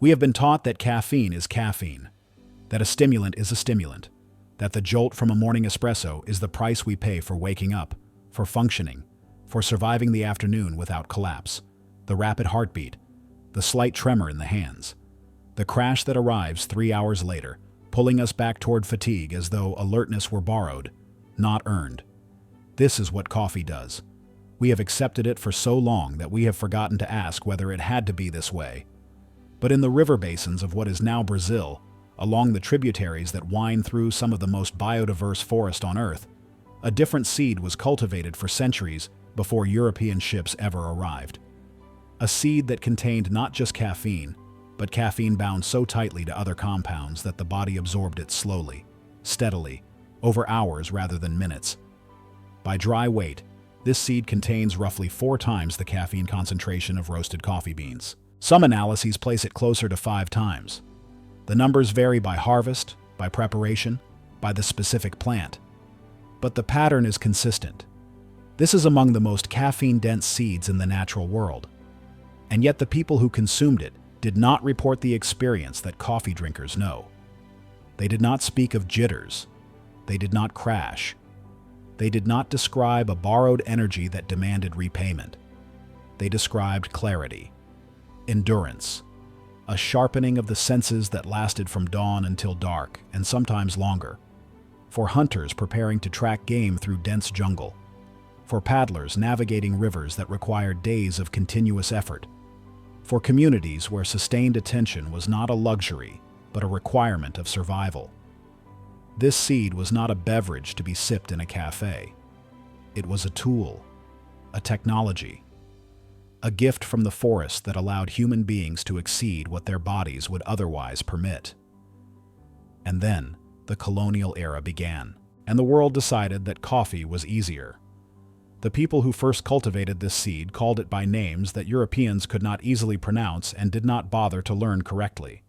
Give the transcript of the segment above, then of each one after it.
We have been taught that caffeine is caffeine, that a stimulant is a stimulant, that the jolt from a morning espresso is the price we pay for waking up, for functioning, for surviving the afternoon without collapse, the rapid heartbeat, the slight tremor in the hands, the crash that arrives 3 hours later, pulling us back toward fatigue as though alertness were borrowed, not earned. This is what coffee does. We have accepted it for so long that we have forgotten to ask whether it had to be this way. But in the river basins of what is now Brazil, along the tributaries that wind through some of the most biodiverse forest on Earth, a different seed was cultivated for centuries before European ships ever arrived. A seed that contained not just caffeine, but caffeine bound so tightly to other compounds that the body absorbed it slowly, steadily, over hours rather than minutes. By dry weight, this seed contains roughly 4 times the caffeine concentration of roasted coffee beans. Some analyses place it closer to 5 times. The numbers vary by harvest, by preparation, by the specific plant. But the pattern is consistent. This is among the most caffeine-dense seeds in the natural world. And yet the people who consumed it did not report the experience that coffee drinkers know. They did not speak of jitters. They did not crash. They did not describe a borrowed energy that demanded repayment. They described clarity, endurance, a sharpening of the senses that lasted from dawn until dark, and sometimes longer. For hunters preparing to track game through dense jungle. For paddlers navigating rivers that required days of continuous effort. For communities where sustained attention was not a luxury, but a requirement of survival. This seed was not a beverage to be sipped in a cafe. It was a tool, a technology, a gift from the forest that allowed human beings to exceed what their bodies would otherwise permit. And then, the colonial era began, and the world decided that coffee was easier. The people who first cultivated this seed called it by names that Europeans could not easily pronounce and did not bother to learn correctly.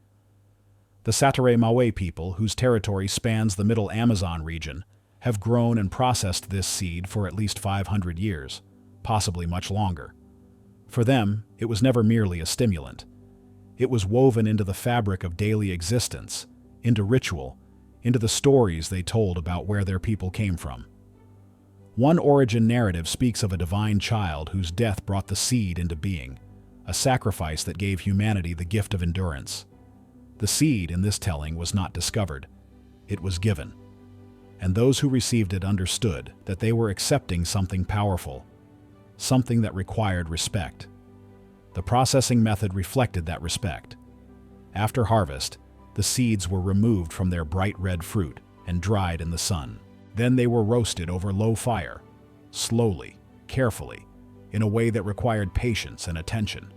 The Sateré-Mawé people, whose territory spans the middle Amazon region, have grown and processed this seed for at least 500 years, possibly much longer. For them, it was never merely a stimulant. It was woven into the fabric of daily existence, into ritual, into the stories they told about where their people came from. One origin narrative speaks of a divine child whose death brought the seed into being, a sacrifice that gave humanity the gift of endurance. The seed in this telling was not discovered, it was given. And those who received it understood that they were accepting something powerful, something that required respect. The processing method reflected that respect. After harvest, the seeds were removed from their bright red fruit and dried in the sun. Then they were roasted over low fire, slowly, carefully, in a way that required patience and attention.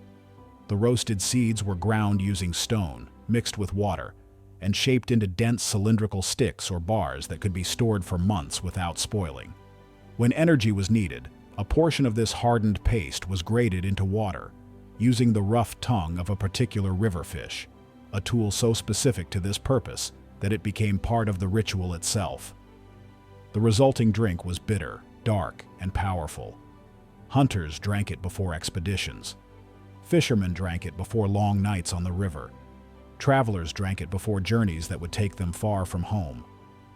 The roasted seeds were ground using stone, mixed with water, and shaped into dense cylindrical sticks or bars that could be stored for months without spoiling. When energy was needed, a portion of this hardened paste was grated into water, using the rough tongue of a particular river fish, a tool so specific to this purpose that it became part of the ritual itself. The resulting drink was bitter, dark, and powerful. Hunters drank it before expeditions. Fishermen drank it before long nights on the river. Travelers drank it before journeys that would take them far from home,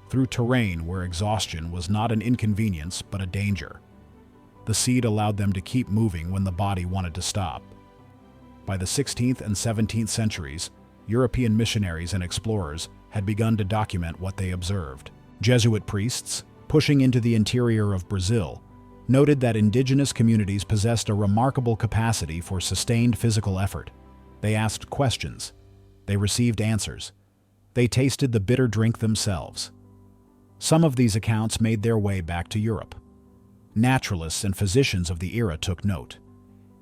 through terrain where exhaustion was not an inconvenience but a danger. The seed allowed them to keep moving when the body wanted to stop. By the 16th and 17th centuries, European missionaries and explorers had begun to document what they observed. Jesuit priests, pushing into the interior of Brazil, noted that indigenous communities possessed a remarkable capacity for sustained physical effort. They asked questions. They received answers. They tasted the bitter drink themselves. Some of these accounts made their way back to Europe. Naturalists and physicians of the era took note.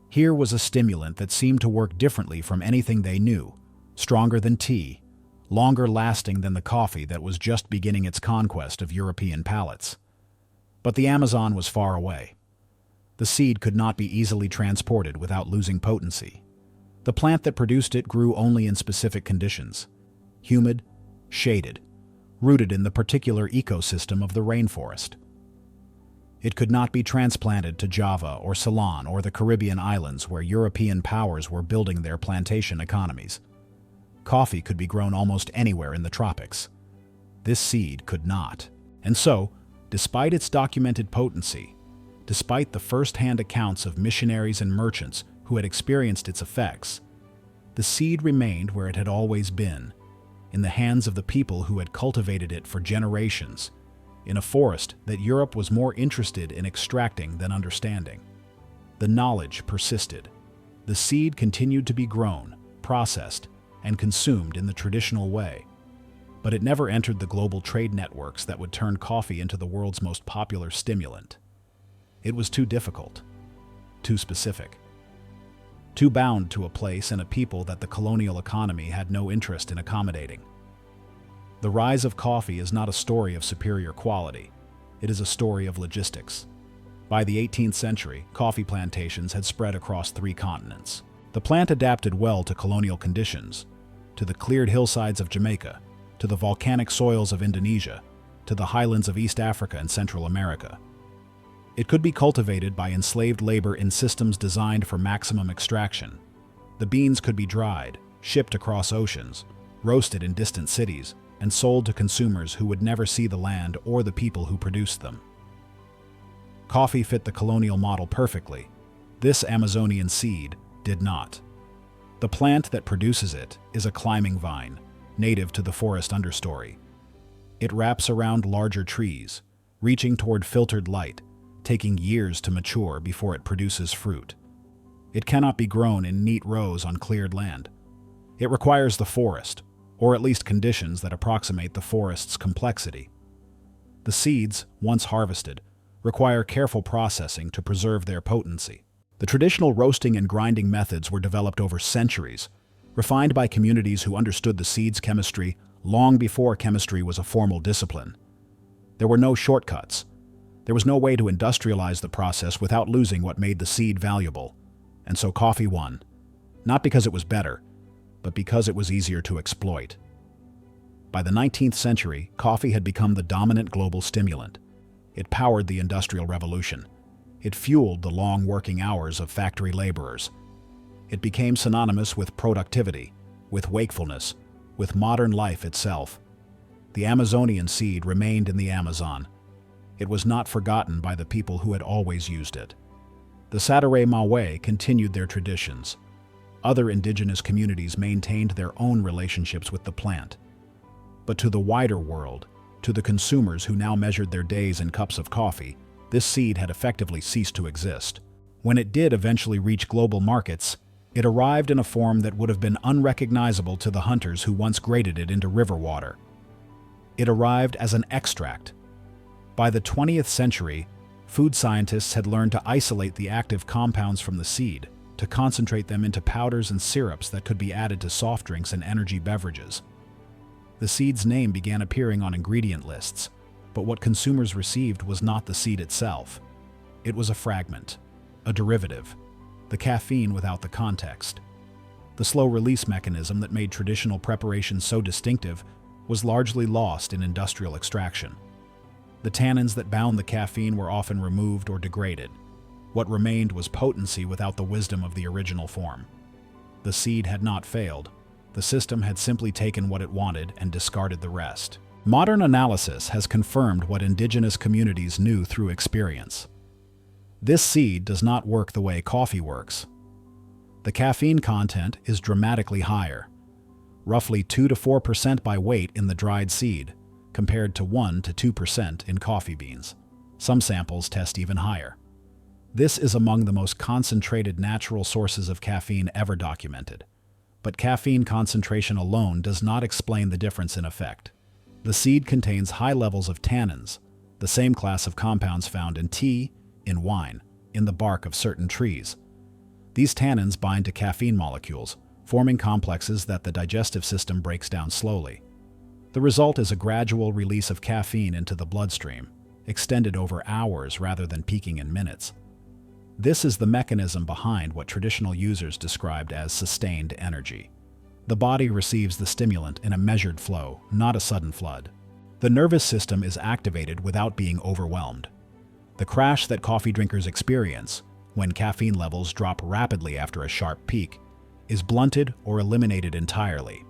Here was a stimulant that seemed to work differently from anything they knew, stronger than tea, longer lasting than the coffee that was just beginning its conquest of European palates. But the Amazon was far away. The seed could not be easily transported without losing potency. The plant that produced it grew only in specific conditions: humid, shaded, rooted in the particular ecosystem of the rainforest. It could not be transplanted to Java or Ceylon or the Caribbean islands where European powers were building their plantation economies. Coffee could be grown almost anywhere in the tropics. This seed could not. And so, despite its documented potency, despite the first-hand accounts of missionaries and merchants who had experienced its effects, the seed remained where it had always been, in the hands of the people who had cultivated it for generations, in a forest that Europe was more interested in extracting than understanding. The knowledge persisted. The seed continued to be grown, processed, and consumed in the traditional way. But it never entered the global trade networks that would turn coffee into the world's most popular stimulant. It was too difficult, too specific, too bound to a place and a people that the colonial economy had no interest in accommodating. The rise of coffee is not a story of superior quality. It is a story of logistics. By the 18th century, coffee plantations had spread across 3 continents. The plant adapted well to colonial conditions, to the cleared hillsides of Jamaica, to the volcanic soils of Indonesia, to the highlands of East Africa and Central America. It could be cultivated by enslaved labor in systems designed for maximum extraction. The beans could be dried, shipped across oceans, roasted in distant cities, and sold to consumers who would never see the land or the people who produced them. Coffee fit the colonial model perfectly. This Amazonian seed did not. The plant that produces it is a climbing vine, native to the forest understory. It wraps around larger trees, reaching toward filtered light, taking years to mature before it produces fruit. It cannot be grown in neat rows on cleared land. It requires the forest, or at least conditions that approximate the forest's complexity. The seeds, once harvested, require careful processing to preserve their potency. The traditional roasting and grinding methods were developed over centuries, refined by communities who understood the seed's chemistry long before chemistry was a formal discipline. There were no shortcuts. There was no way to industrialize the process without losing what made the seed valuable. And so coffee won, not because it was better, but because it was easier to exploit. By the 19th century, coffee had become the dominant global stimulant. It powered the Industrial Revolution. It fueled the long working hours of factory laborers. It became synonymous with productivity, with wakefulness, with modern life itself. The Amazonian seed remained in the Amazon. It was not forgotten by the people who had always used it. The Sateré-Mawé continued their traditions. Other indigenous communities maintained their own relationships with the plant. But to the wider world, to the consumers who now measured their days in cups of coffee, this seed had effectively ceased to exist. When it did eventually reach global markets, it arrived in a form that would have been unrecognizable to the hunters who once graded it into river water. It arrived as an extract. By the 20th century, food scientists had learned to isolate the active compounds from the seed, to concentrate them into powders and syrups that could be added to soft drinks and energy beverages. The seed's name began appearing on ingredient lists, but what consumers received was not the seed itself. It was a fragment, a derivative, the caffeine without the context. The slow release mechanism that made traditional preparation so distinctive was largely lost in industrial extraction. The tannins that bound the caffeine were often removed or degraded. What remained was potency without the wisdom of the original form. The seed had not failed. The system had simply taken what it wanted and discarded the rest. Modern analysis has confirmed what indigenous communities knew through experience. This seed does not work the way coffee works. The caffeine content is dramatically higher, roughly 2 to 4% by weight in the dried seed, compared to 1 to 2% in coffee beans. Some samples test even higher. This is among the most concentrated natural sources of caffeine ever documented. But caffeine concentration alone does not explain the difference in effect. The seed contains high levels of tannins, the same class of compounds found in tea, in wine, in the bark of certain trees. These tannins bind to caffeine molecules, forming complexes that the digestive system breaks down slowly. The result is a gradual release of caffeine into the bloodstream, extended over hours rather than peaking in minutes. This is the mechanism behind what traditional users described as sustained energy. The body receives the stimulant in a measured flow, not a sudden flood. The nervous system is activated without being overwhelmed. The crash that coffee drinkers experience, when caffeine levels drop rapidly after a sharp peak, is blunted or eliminated entirely.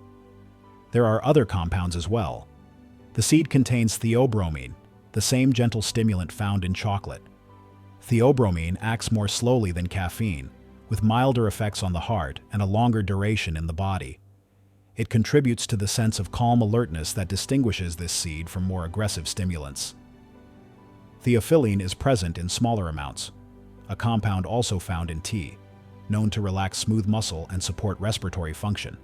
There are other compounds as well. The seed contains theobromine, the same gentle stimulant found in chocolate. Theobromine acts more slowly than caffeine, with milder effects on the heart and a longer duration in the body. It contributes to the sense of calm alertness that distinguishes this seed from more aggressive stimulants. Theophylline is present in smaller amounts, a compound also found in tea, known to relax smooth muscle and support respiratory function.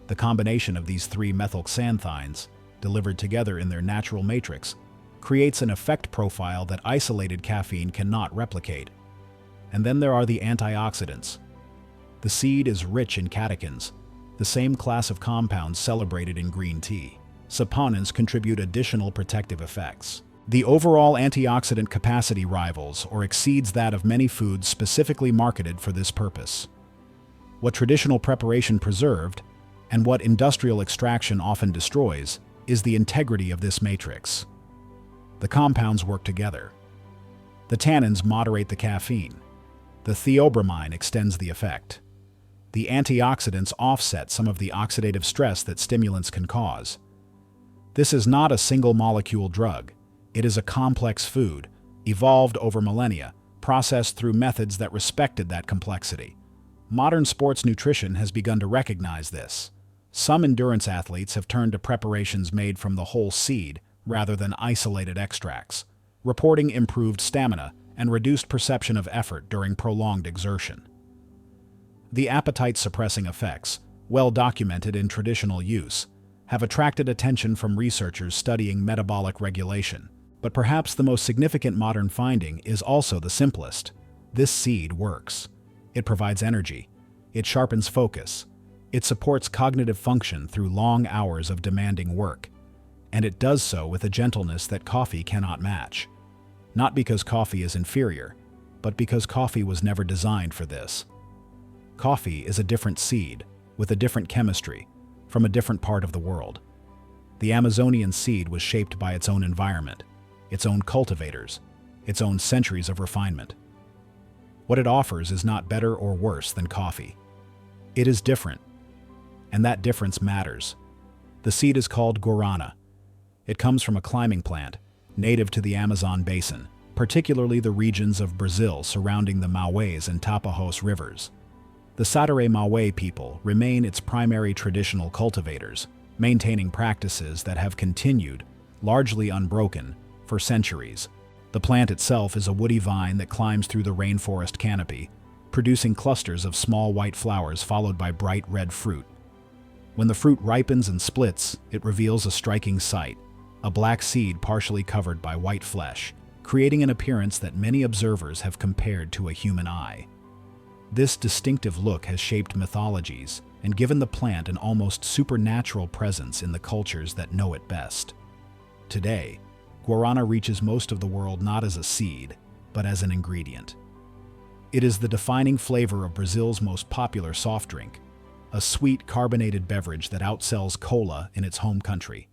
The combination of these three methylxanthines, delivered together in their natural matrix, creates an effect profile that isolated caffeine cannot replicate. And then there are the antioxidants. The seed is rich in catechins, the same class of compounds celebrated in green tea. Saponins contribute additional protective effects. The overall antioxidant capacity rivals or exceeds that of many foods specifically marketed for this purpose. What traditional preparation preserved, and what industrial extraction often destroys, is the integrity of this matrix. The compounds work together. The tannins moderate the caffeine. The theobromine extends the effect. The antioxidants offset some of the oxidative stress that stimulants can cause. This is not a single molecule drug. It is a complex food, evolved over millennia, processed through methods that respected that complexity. Modern sports nutrition has begun to recognize this. Some endurance athletes have turned to preparations made from the whole seed rather than isolated extracts, reporting improved stamina and reduced perception of effort during prolonged exertion. The appetite-suppressing effects, well documented in traditional use, have attracted attention from researchers studying metabolic regulation. But perhaps the most significant modern finding is also the simplest. This seed works. It provides energy. It sharpens focus. It supports cognitive function through long hours of demanding work. And it does so with a gentleness that coffee cannot match. Not because coffee is inferior, but because coffee was never designed for this. Coffee is a different seed, with a different chemistry, from a different part of the world. The Amazonian seed was shaped by its own environment, its own cultivators, its own centuries of refinement. What it offers is not better or worse than coffee. It is different, and that difference matters. The seed is called guarana. It comes from a climbing plant, native to the Amazon basin, particularly the regions of Brazil surrounding the Mawés and Tapajos rivers. The Sateré-Mawé people remain its primary traditional cultivators, maintaining practices that have continued, largely unbroken, for centuries. The plant itself is a woody vine that climbs through the rainforest canopy, producing clusters of small white flowers followed by bright red fruit. When the fruit ripens and splits, it reveals a striking sight, a black seed partially covered by white flesh, creating an appearance that many observers have compared to a human eye. This distinctive look has shaped mythologies and given the plant an almost supernatural presence in the cultures that know it best. Today, guarana reaches most of the world not as a seed, but as an ingredient. It is the defining flavor of Brazil's most popular soft drink, a sweet carbonated beverage that outsells cola in its home country.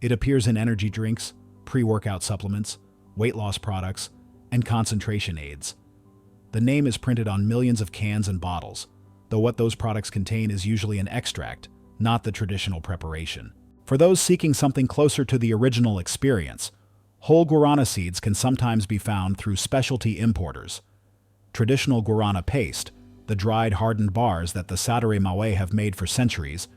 It appears in energy drinks, pre-workout supplements, weight loss products, and concentration aids. The name is printed on millions of cans and bottles, though what those products contain is usually an extract, not the traditional preparation. For those seeking something closer to the original experience, whole guarana seeds can sometimes be found through specialty importers. Traditional guarana paste, the dried hardened bars that the Sateré-Mawé have made for centuries,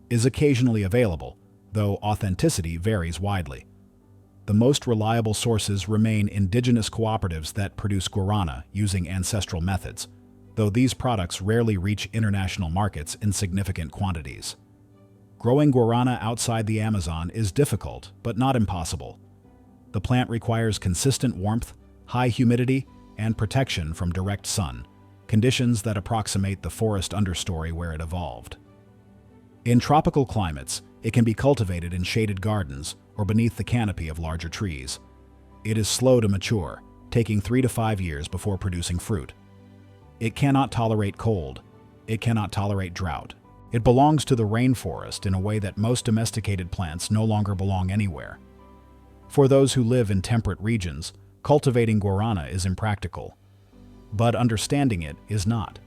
is occasionally available, though authenticity varies widely. The most reliable sources remain indigenous cooperatives that produce guarana using ancestral methods, though these products rarely reach international markets in significant quantities. Growing guarana outside the Amazon is difficult, but not impossible. The plant requires consistent warmth, high humidity, and protection from direct sun, conditions that approximate the forest understory where it evolved. In tropical climates, it can be cultivated in shaded gardens or beneath the canopy of larger trees. It is slow to mature, taking 3 to 5 years before producing fruit. It cannot tolerate cold. It cannot tolerate drought. It belongs to the rainforest in a way that most domesticated plants no longer belong anywhere. For those who live in temperate regions, cultivating guarana is impractical. But understanding it is not.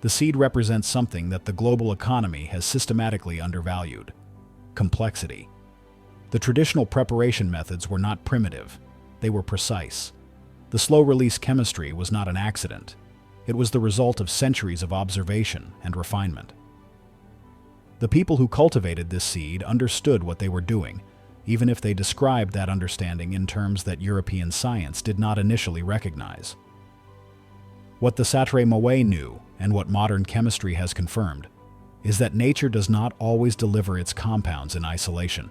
The seed represents something that the global economy has systematically undervalued: complexity. The traditional preparation methods were not primitive, they were precise. The slow-release chemistry was not an accident. It was the result of centuries of observation and refinement. The people who cultivated this seed understood what they were doing, even if they described that understanding in terms that European science did not initially recognize. What the Sateré-Mawé knew, and what modern chemistry has confirmed, is that nature does not always deliver its compounds in isolation.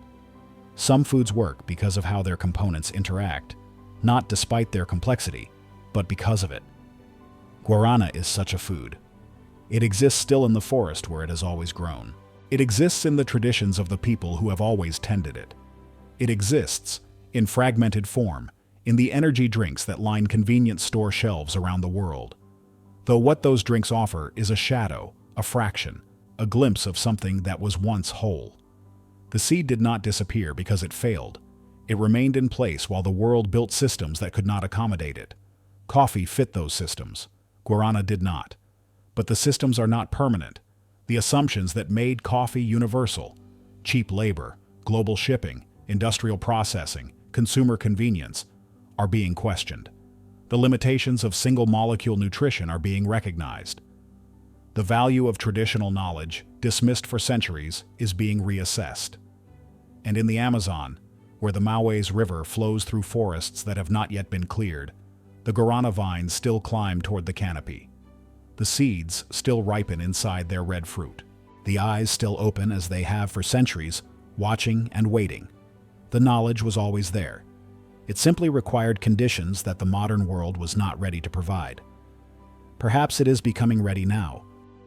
Some foods work because of how their components interact, not despite their complexity, but because of it. Guarana is such a food. It exists still in the forest where it has always grown. It exists in the traditions of the people who have always tended it. It exists, in fragmented form, in the energy drinks that line convenience store shelves around the world. Though what those drinks offer is a shadow, a fraction, a glimpse of something that was once whole. The seed did not disappear because it failed. It remained in place while the world built systems that could not accommodate it. Coffee fit those systems. Guarana did not. But the systems are not permanent. The assumptions that made coffee universal, cheap labor, global shipping, industrial processing, consumer convenience, are being questioned. The limitations of single-molecule nutrition are being recognized. The value of traditional knowledge, dismissed for centuries, is being reassessed. And in the Amazon, where the Mawé's river flows through forests that have not yet been cleared, the guarana vines still climb toward the canopy. The seeds still ripen inside their red fruit. The eyes still open as they have for centuries, watching and waiting. The knowledge was always there. It simply required conditions that the modern world was not ready to provide. Perhaps it is becoming ready now,